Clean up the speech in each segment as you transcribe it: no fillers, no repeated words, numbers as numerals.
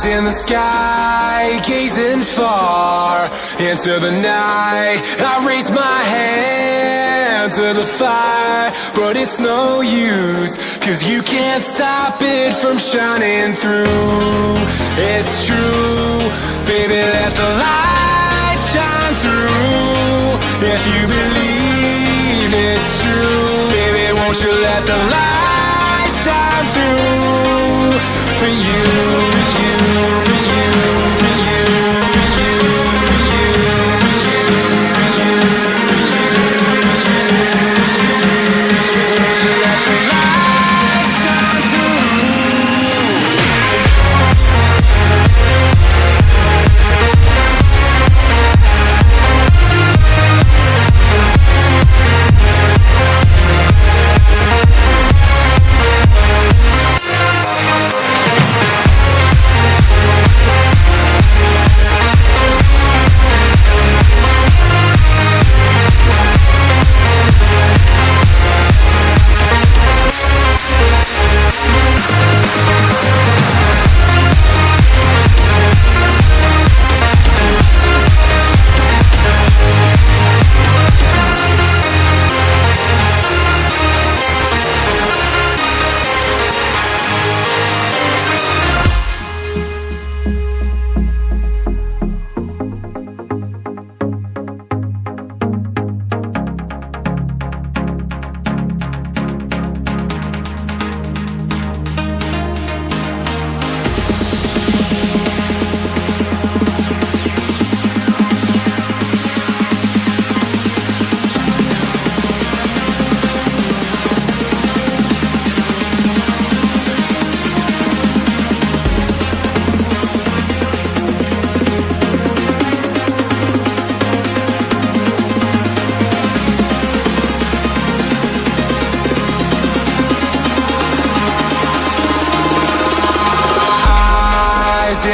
In the sky, gazing far into the night, I raise my hand to the fire, but it's no use, 'cause you can't stop it from shining through. It's true, baby, let the light shine through. If you believe it's true, baby, won't you let the light shine through for you, for you, for you, for you, for you, for you, for you, won't you let the light shine through?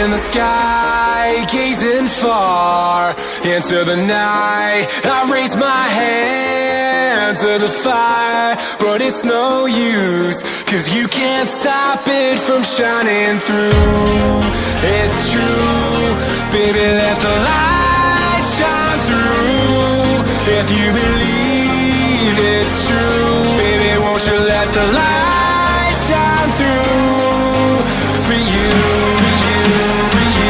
In the sky, gazing far into the night, I raise my hand to the fire, but it's no use, 'cause you can't stop it from shining through. It's true, baby, let the light shine through. If you believe it's true, baby, won't you let the light shine through for you, for you.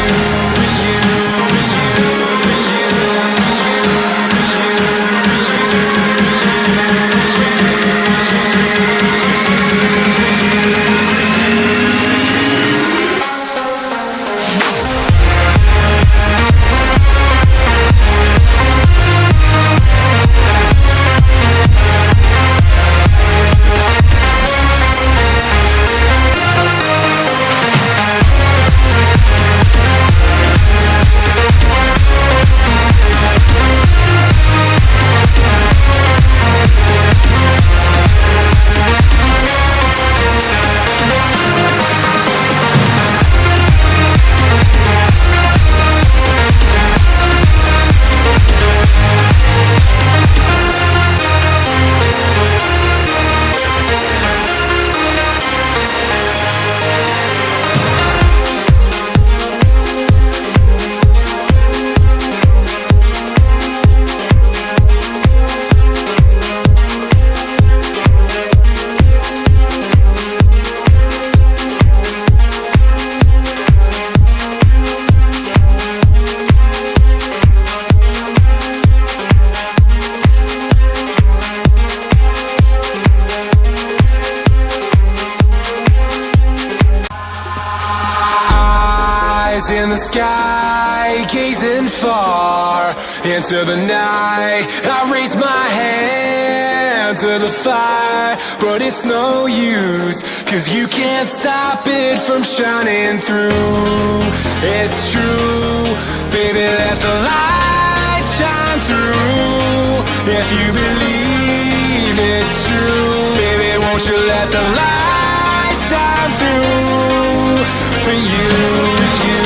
In the sky, gazing far into the night, I raise my hand to the fire, but it's no use, 'cause you can't stop it from shining through. It's true, baby, let the light shine through. If you believe it's true, baby, won't you let the light shine through for you, for you,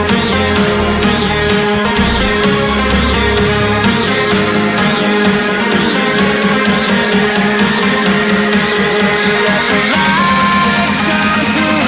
for you, for you, for you, for you, for you, for you, won't you let the light shine through?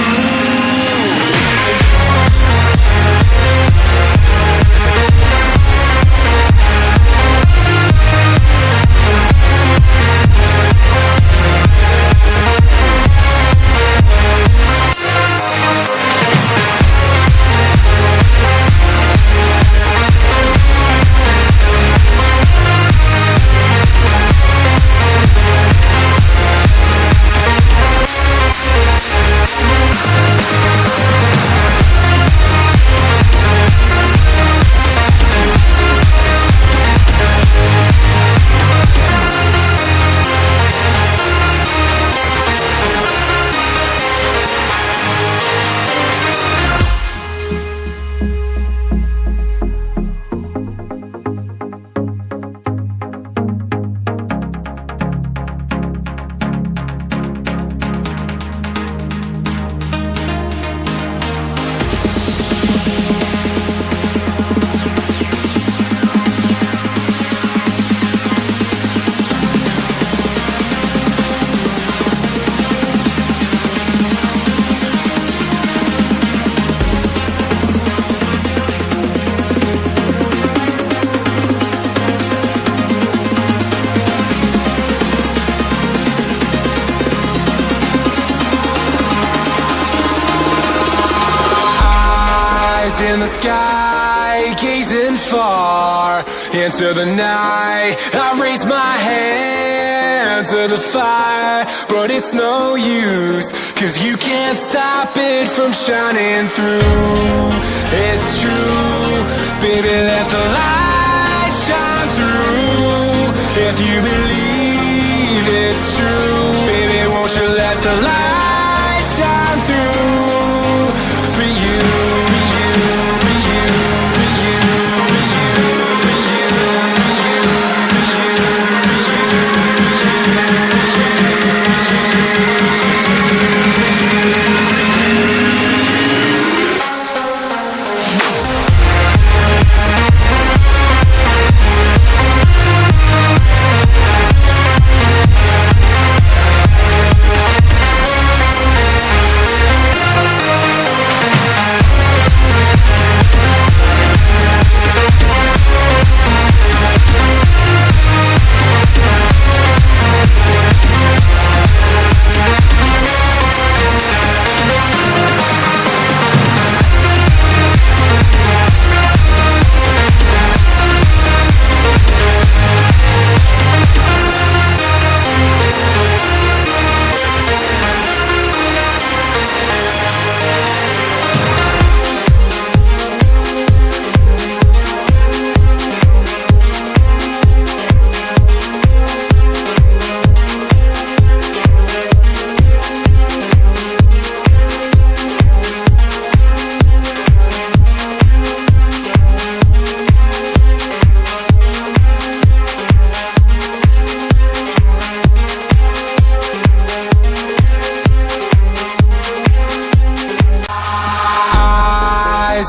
In the sky, gazing far into the night, I raise my hand to the fire, but it's no use, 'cause you can't stop it from shining through. It's true, baby, let the light shine through. If you believe it's true, baby, won't you let the light shine through for you.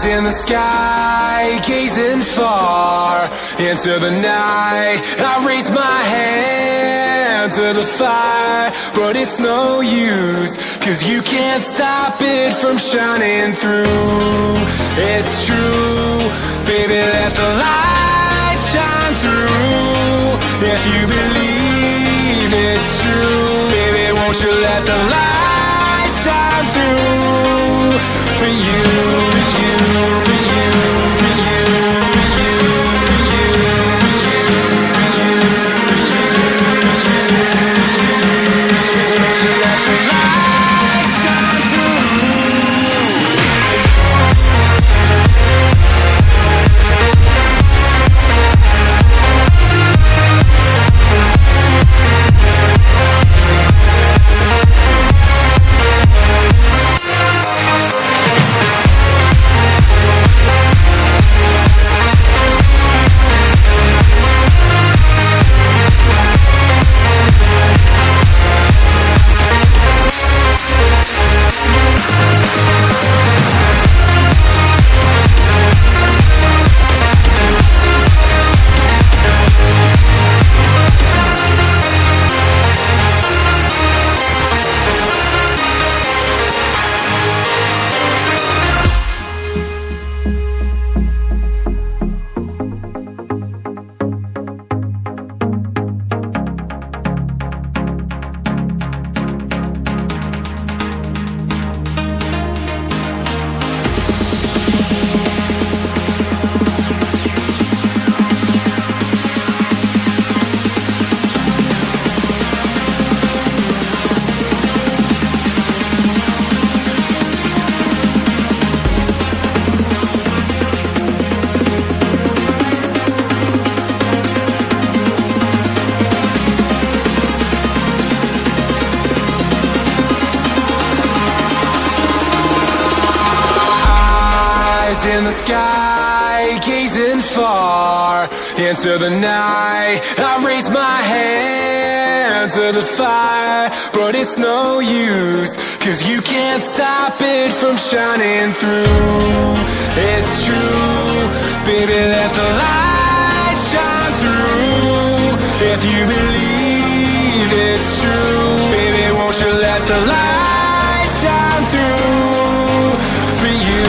In the sky, gazing far into the night, I raise my hand to the fire, but it's no use, 'cause you can't stop it from shining through. It's true, baby, let the light shine through. If you believe it's true, baby, won't you let the light shine through for you. In the sky, gazing far into the night, I raise my hand to the fire, but it's no use, 'cause you can't stop it from shining through. It's true, baby, let the light shine through. If you believe it's true, baby, won't you let the light shine through for you.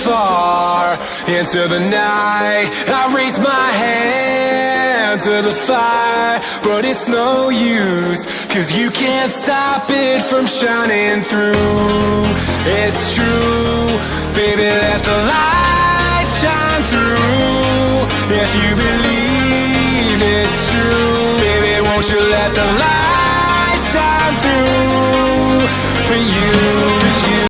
far into the night. I raise my hand to the fire, but it's no use, 'cause you can't stop it from shining through. It's true, baby, let the light shine through. If you believe it's true, baby, won't you let the light